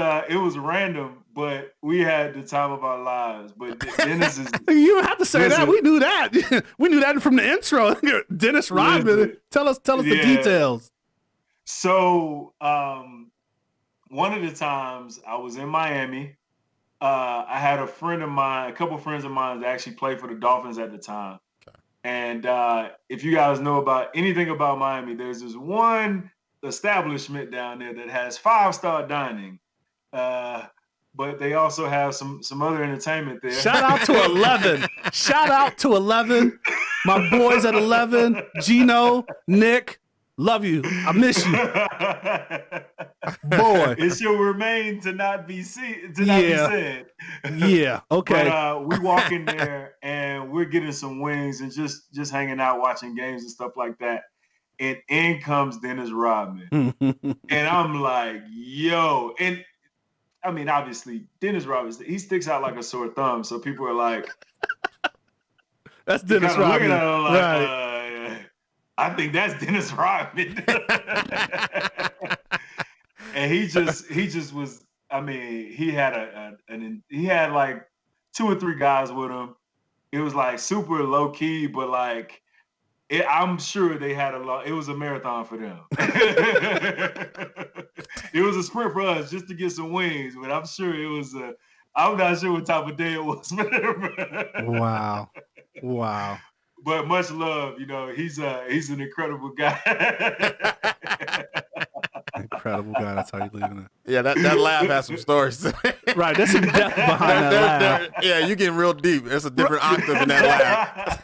random, but we had the time of our lives. But Dennis is... You don't have to say that. We knew that. We knew that from the intro. Dennis Rodman. Tell us the details. So, one of the times I was in Miami, I had a couple friends of mine that actually played for the Dolphins at the time. Okay. And if you guys know about anything about Miami, there's this one establishment down there that has 5-star dining. But they also have some other entertainment there. Shout out to 11. Shout out to 11. My boys at 11. Gino, Nick, love you. I miss you. Boy. It shall remain to not be said. Yeah. Okay. But we walk in there and we're getting some wings and just hanging out, watching games and stuff like that. And in comes Dennis Rodman. And I'm like, yo. And I mean, obviously, Dennis Rodman, he sticks out like a sore thumb. So people are like, that's Dennis Rodman. Looking at him like, right. I think that's Dennis Rodman. And he just was, I mean, he had he had like 2 or 3 guys with him. It was like super low key, but like, I'm sure they had it was a marathon for them. It was a sprint for us just to get some wings, but I'm sure it was I'm not sure what type of day it was for them. Wow. But much love, he's an incredible guy. Incredible guy. That's how you leaving it. Yeah, that laugh has some stories. Right, there's some depth behind that laugh. Yeah, you're getting real deep. There's a different octave in that laugh.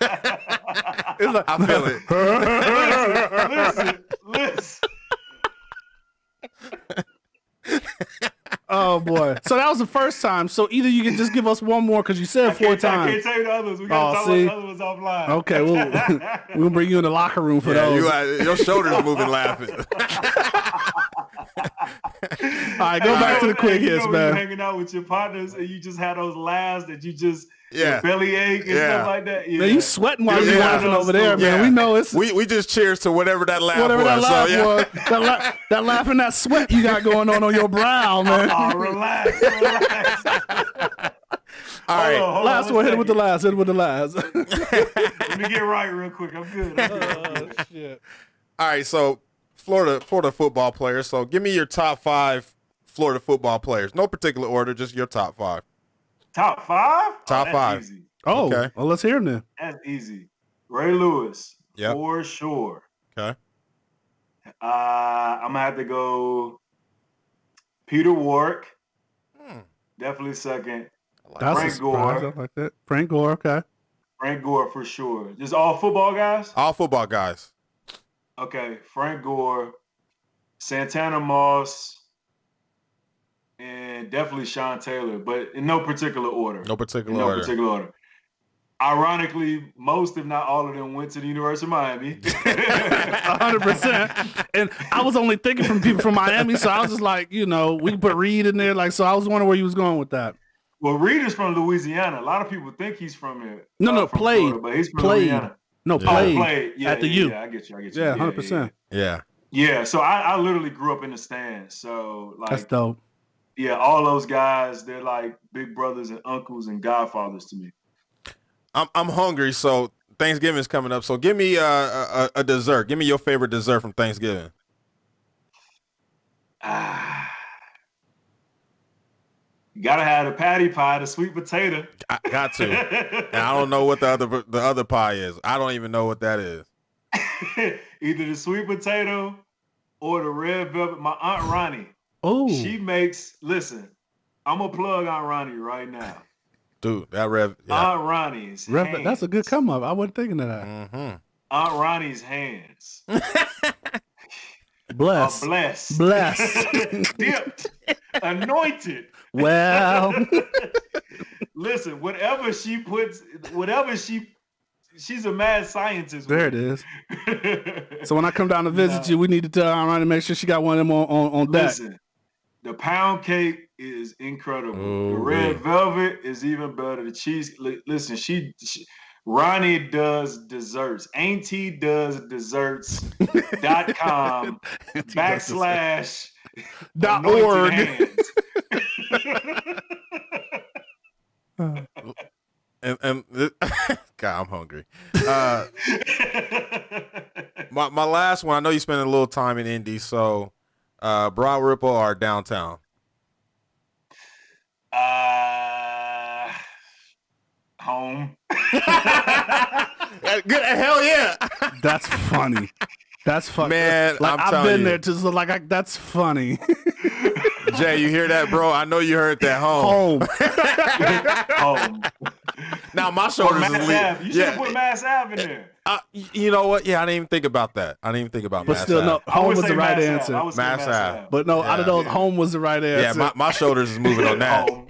It's like, I feel it. Listen. Oh boy! So that was the first time. So either you can just give us one more because you said 4 times. I can't tell you the others. We got to talk about the other ones offline. Okay, we'll bring you in the locker room for those. Your shoulders moving laughing. All right, go back to the quick hits, man. You're hanging out with your partners and you just had those laughs that you just belly ache and stuff like that. Yeah. Man, you sweating while you're laughing over there, man. We know it's we just cheers to whatever that laugh was. That laugh and that sweat you got going on your brow, man. Oh, relax. All right, last one. Hit it with the last. Let me get right real quick. I'm good. Shit. All right, so Florida football players. So give me your top 5 Florida football players. No particular order, just your top 5. Top 5? Top 5. Easy. Oh, okay. Well, let's hear him then. That's easy. Ray Lewis, for sure. Okay. I'm going to have to go Peter Warwick. Definitely second. Frank Gore. Like that. Frank Gore, okay. Frank Gore for sure. Just all football guys? All football guys. Okay, Frank Gore, Santana Moss, and definitely Sean Taylor, but in no particular order. No particular order. Ironically, most, if not all of them, went to the University of Miami. 100%. And I was only thinking from people from Miami, so I was just like, we can put Reed in there. Like, so I was wondering where you was going with that. Well, Reed is from Louisiana. A lot of people think he's from here. No, played. Florida, but he's from Louisiana. No, played. Yeah, at the U. Yeah, I get you. Yeah, 100%. Yeah, so I literally grew up in the stands. So, like, that's dope. Yeah, all those guys, they're like big brothers and uncles and godfathers to me. I'm hungry, so Thanksgiving is coming up. So give me a dessert. Give me your favorite dessert from Thanksgiving. You gotta have the patty pie, the sweet potato. I got to. And I don't know what the other pie is. I don't even know what that is. Either the sweet potato or the red velvet. My Aunt Ronnie. Oh. She makes. Listen, I'm gonna plug Aunt Ronnie right now. Dude, that Aunt Ronnie's. Hands. That's a good come up. I wasn't thinking of that. Mm-hmm. Aunt Ronnie's hands. Blessed. Dipped. Anointed. Well. Listen, she's a mad scientist. There it is. So when I come down to visit you, we need to tell Aunt to make sure she got one of them on deck. Listen, the pound cake is incredible. Oh, the red velvet is even better. The cheese, listen, Ronnie does desserts. Auntie does desserts.com /.org. And God, I'm hungry. My last one. I know you spent a little time in Indy, so Broad Ripple or downtown? Home. Good, hell yeah. That's funny. That's funny. Man, like, I'm I've telling been you. there just like that's funny. Jay, you hear that, bro? I know you heard that home. Home. Now my shoulders is Mass Ave. You should have put Mass Ave in there. You know what? Yeah, I didn't even think about that. I didn't even think about But Mass still, Ave. no, home was the right answer. Mass Ave. But no, out of those, home was the right answer. Yeah, my shoulders is moving on that. All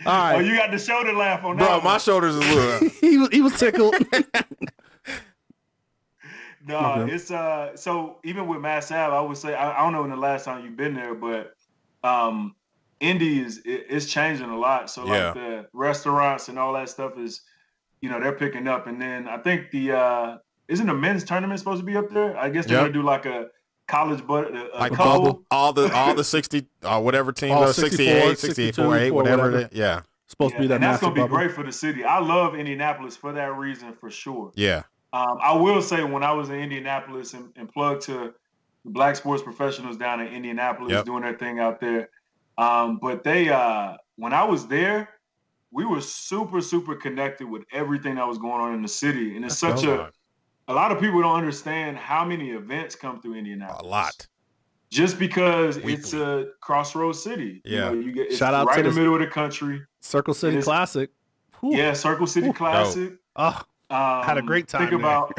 right. Oh, you got the shoulder laugh on that. Bro, one. my shoulders is moving. he was tickled. No, Okay. it's so even with Mass Ave, I would say I don't know when the last time you've been there, but Indy is changing a lot. So like the restaurants and all that stuff is, they're picking up. And then I think isn't the men's tournament supposed to be up there? I guess they're gonna do like a college, but like couple. all the 60 whatever teams All are 68, 64, 8, whatever it is. Yeah. Supposed to be that. And that's gonna be bubble. great for the city. I love Indianapolis for that reason for sure. Yeah. I will say when I was in Indianapolis and plugged to the Black sports professionals down in Indianapolis doing their thing out there. But they, when I was there, we were super, super connected with everything that was going on in the city. And it's such a lot of people don't understand how many events come through Indianapolis. A lot. Just because it's a crossroads city. Yeah. You get, it's Shout out right to in the the middle of the country. Circle City Classic. Whew. Yeah, Circle City Classic. Oh, had a great time. Think about.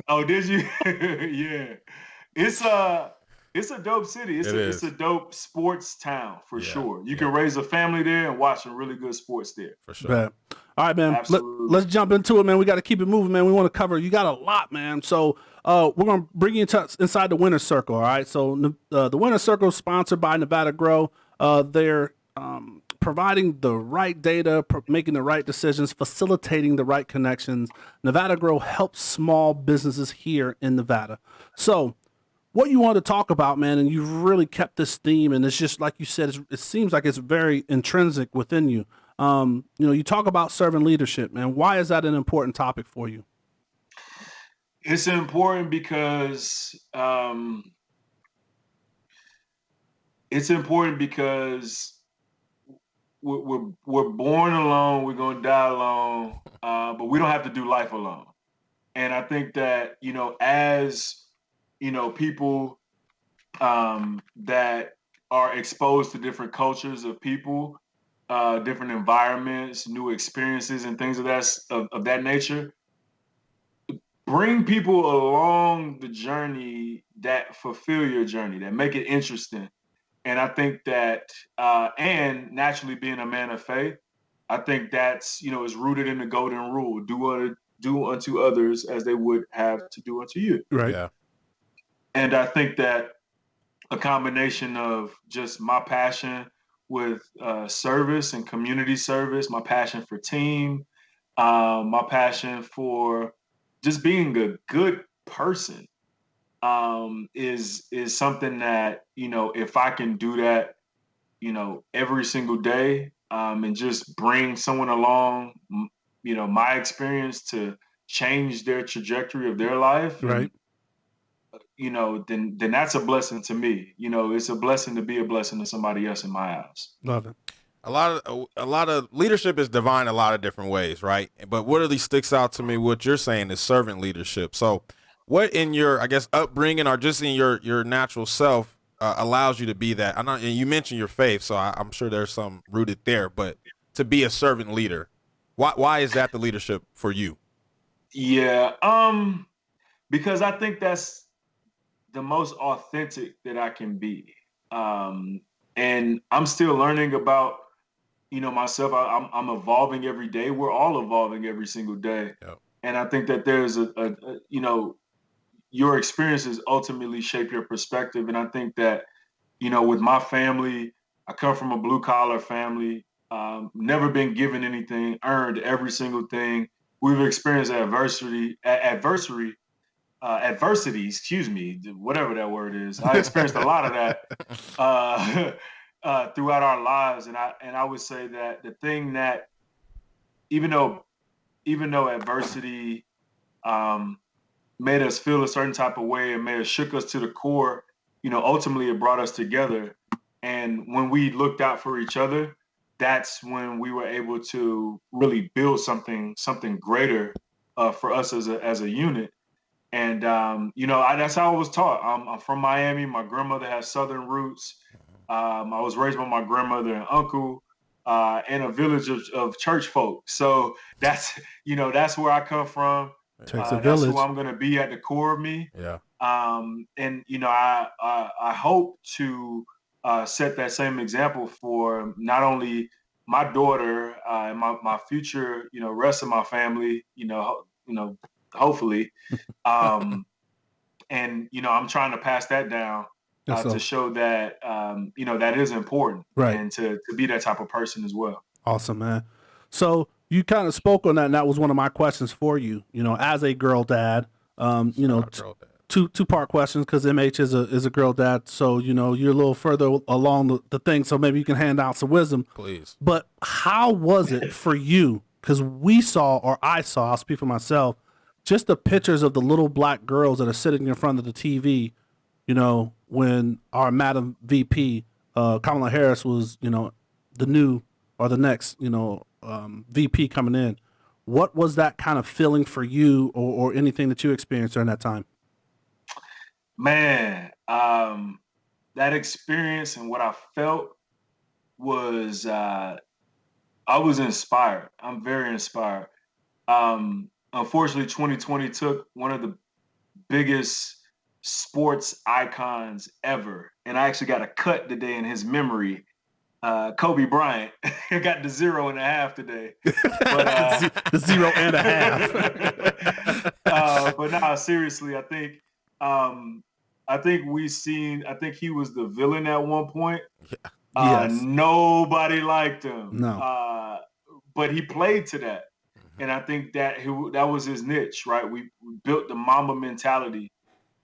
Oh, did you? Yeah, it's a dope city. It's a dope sports town for sure. You can raise a family there and watch some really good sports there. For sure. Bet. All right, man. Absolutely. Let's jump into it, man. We got to keep it moving, man. We want to cover. You got a lot, man. So we're gonna bring you inside the winner's circle. All right. So the winner's circle is sponsored by Nevada Grow. They're providing the right data, making the right decisions, facilitating the right connections. Nevada Grow helps small businesses here in Nevada. So what you want to talk about, man, and you've really kept this theme, and it's just like you said, it seems like it's very intrinsic within you. You talk about servant leadership, man. Why is that an important topic for you? It's important because we're born alone, we're gonna die alone, but we don't have to do life alone. And I think that as people that are exposed to different cultures of people, different environments, new experiences, and things of that nature, bring people along the journey that fulfill your journey, that make it interesting. And I think that, and naturally being a man of faith, I think that's, is rooted in the golden rule: do unto others as they would have to do unto you. Right. Yeah. And I think that a combination of just my passion with service and community service, my passion for team, my passion for just being a good person, is something that, if I can do that, every single day, and just bring someone along, my experience to change their trajectory of their life, Right. Then that's a blessing to me. It's a blessing to be a blessing to somebody else in my eyes. Love it. A lot of leadership is divine a lot of different ways, right? But what really sticks out to me, what you're saying, is servant leadership. So what in your, I guess, upbringing or just in your natural self allows you to be that? And you mentioned your faith, so I'm sure there's some rooted there, but to be a servant leader, why is that the leadership for you? Yeah, because I think that's the most authentic that I can be. And I'm still learning about, myself. I'm evolving every day. We're all evolving every single day. Yep. And I think that there's your experiences ultimately shape your perspective. And I think that, with my family, I come from a blue collar family, never been given anything, earned every single thing. We've experienced adversity, excuse me, whatever that word is. I experienced a lot of that throughout our lives. And I would say that the thing that, even though adversity made us feel a certain type of way and made us shook us to the core, ultimately it brought us together. And when we looked out for each other, that's when we were able to really build something greater for us as a unit. And that's how I was taught. I'm from Miami. My grandmother has Southern roots. I was raised by my grandmother and uncle in a village of church folk. So that's where I come from. Takes a That's village. who I'm going to be at the core of me. Yeah. I hope to set that same example for not only my daughter and my future, rest of my family, hopefully. I'm trying to pass that down to show that, that is important, right, and to be that type of person as well. Awesome, man. So you kind of spoke on that, and that was one of my questions for you. As a girl dad, two-part questions, because MH is a girl dad. So you're a little further along the thing. So maybe you can hand out some wisdom, please. But how was it for you? Because I saw, I'll speak for myself, just the pictures of the little black girls that are sitting in front of the TV. When our Madam VP Kamala Harris was, the new or the next, VP coming in. What was that kind of feeling for you, or anything that you experienced during that time? Man, that experience and what I felt was, I was inspired. I'm very inspired. Unfortunately, 2020 took one of the biggest sports icons ever, and I actually got a cut today in his memory. Kobe Bryant got the 0.5 today. But, the 0.5. But no, seriously, I think he was the villain at one point. Yes. Nobody liked him. No. But he played to that. And I think that was his niche, right? We built the Mamba mentality.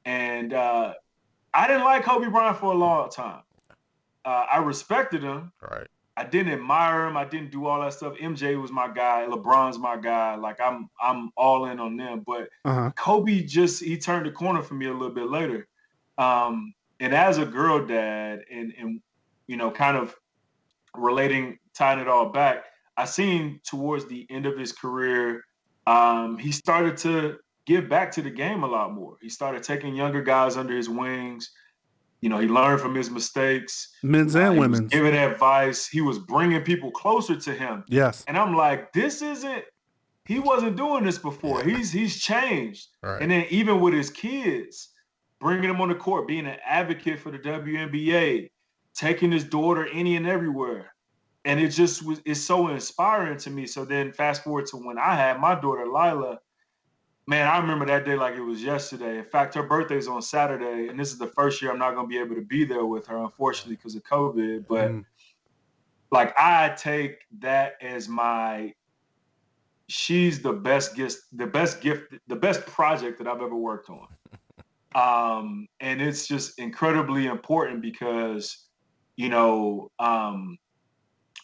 And I didn't like Kobe Bryant for a long time. I respected him. Right. I didn't admire him. I didn't do all that stuff. MJ was my guy. LeBron's my guy. Like I'm all in on them. But Kobe he turned the corner for me a little bit later. And as a girl dad, and kind of tying it all back, I seen towards the end of his career, he started to give back to the game a lot more. He started taking younger guys under his wings. He learned from his mistakes. Men's and women's. He was giving advice. He was bringing people closer to him. Yes. And I'm like, he wasn't doing this before. Yeah. He's changed. Right. And then even with his kids, bringing them on the court, being an advocate for the WNBA, taking his daughter any and everywhere. And it's so inspiring to me. So then fast forward to when I had my daughter, Lila. Man, I remember that day like it was yesterday. In fact, her birthday's on Saturday, and this is the first year I'm not going to be able to be there with her, unfortunately, because of COVID. But like, I take that as she's the best gift, the best project that I've ever worked on. And it's just incredibly important because,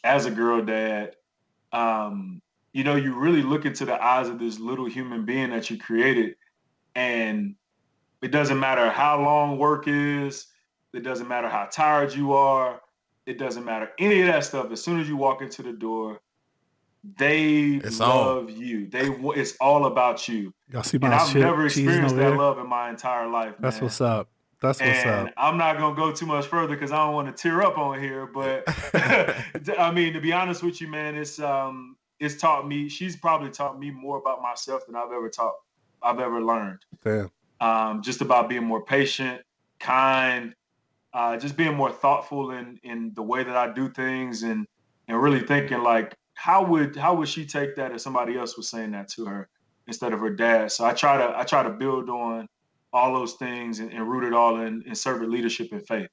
as a girl dad, you really look into the eyes of this little human being that you created, and it doesn't matter how long work is. It doesn't matter how tired you are. It doesn't matter any of that stuff. As soon as you walk into the door, they love you. It's all about you. Y'all see and I've never experienced that love in my entire life. That's man. What's up. That's what's up. I'm not going to go too much further because I don't want to tear up on here. But I mean, to be honest with you, man, she's probably taught me more about myself than I've ever learned. Damn. Just about being more patient, kind, just being more thoughtful in the way that I do things, and really thinking like, how would she take that if somebody else was saying that to her instead of her dad? So I try to build on all those things and root it all in servant leadership and faith.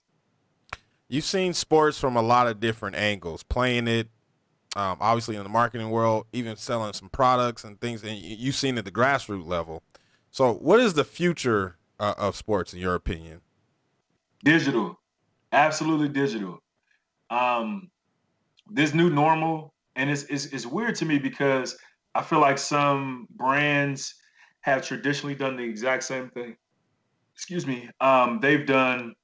You've seen sports from a lot of different angles, playing it, obviously in the marketing world, even selling some products and things, and you've seen at the grassroots level. So what is the future of sports in your opinion? Digital, absolutely digital. This new normal, and it's weird to me because I feel like some brands have traditionally done the exact same thing. Excuse me. They've done,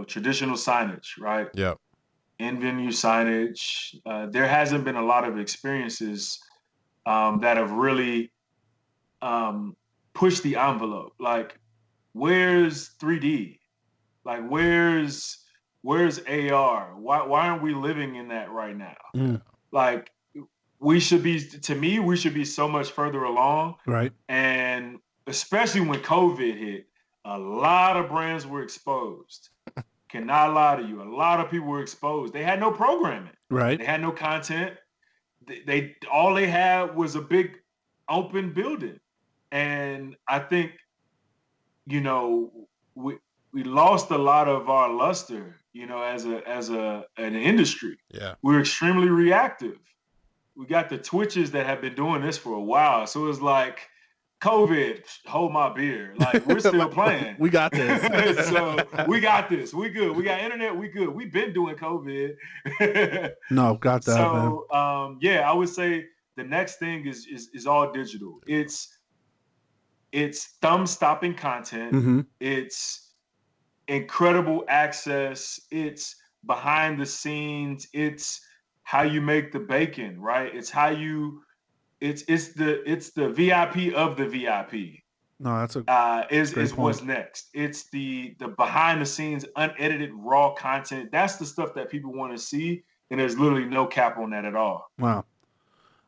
traditional signage, right? Yeah. In-venue signage. There hasn't been a lot of experiences that have really push the envelope. Like, where's 3D? Like, where's AR? Why aren't we living in that right now? Like, we should be so much further along. Right. And especially when COVID hit, a lot of brands were exposed. Cannot lie to you. A lot of people were exposed. They had no programming. Right. They had no content. They all they had was a big open building. And I think, we lost a lot of our luster, as an industry. Yeah. We're extremely reactive. We got the Twitches that have been doing this for a while. So it's like, COVID, hold my beer. Like, we're still playing. We got this. So we got this. We good. We got internet. We good. We've been doing COVID. No, got that, so, man. I would say the next thing is all digital. It's thumb-stopping content. Mm-hmm. It's incredible access. It's behind the scenes. It's how you make the bacon, right? It's how you... It's the VIP of the VIP. No, that's a is point. What's next. It's the behind the scenes, unedited, raw content. That's the stuff that people want to see, and there's literally no cap on that at all. Wow.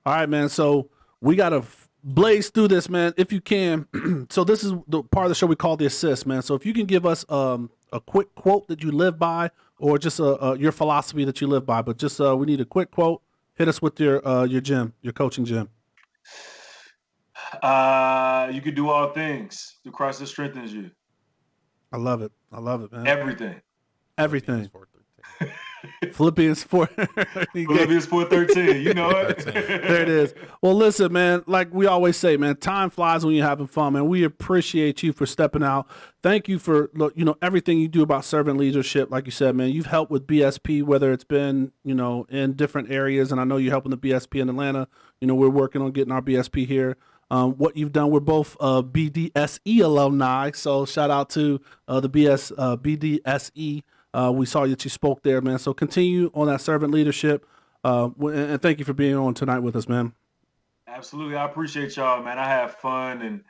All right, man. So we gotta blaze through this, man, if you can. So this is the part of the show we call the assist, man. So if you can give us a quick quote that you live by, or just your philosophy that you live by, but just we need a quick quote. Hit us with your gym, your coaching gym. You can do all things through Christ that strengthens you. I love it, man. Everything. Philippians 4. Philippians 4:13. You know it. There it is. Well, listen, man, like we always say, man, time flies when you're having fun, man. We appreciate you for stepping out. Thank you for, everything you do about servant leadership. Like you said, man, you've helped with BSP, whether it's been, in different areas. And I know you're helping the BSP in Atlanta. We're working on getting our BSP here. What you've done, we're both BDSE alumni. So shout out to the BDSE. We saw that you spoke there, man. So continue on that servant leadership. And thank you for being on tonight with us, man. Absolutely. I appreciate y'all, man. I have fun, and,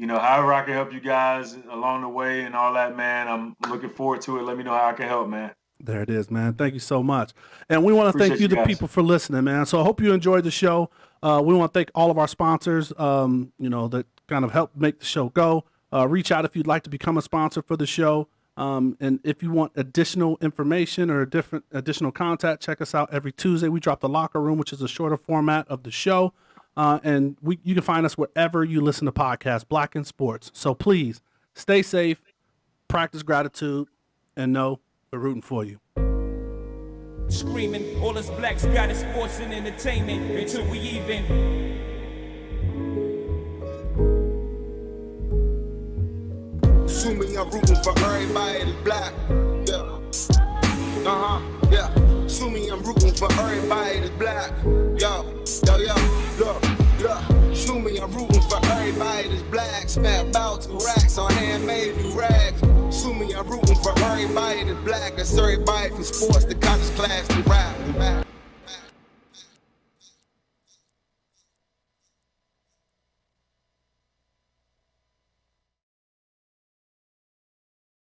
however I can help you guys along the way and all that, man, I'm looking forward to it. Let me know how I can help, man. There it is, man. Thank you so much. And we want to thank you, the people, for listening, man. So I hope you enjoyed the show. We want to thank all of our sponsors, that kind of help make the show go. Reach out if you'd like to become a sponsor for the show. And if you want additional information or additional content, check us out every Tuesday. We drop the Locker Room, which is a shorter format of the show. And you can find us wherever you listen to podcasts, Black in Sports. So please stay safe, practice gratitude, and know we're rooting for you. Screaming, all us blacks got is sports and entertainment until we even. Assuming I'm rooting for everybody that's black. Yeah. Yeah. Assuming I'm rooting for everybody that's black. Assuming I'm rooting for everybody that's black. Spent about 2 racks on handmade new rags. Assuming I'm rooting for everybody that's black. That's everybody from sports to college class to rap.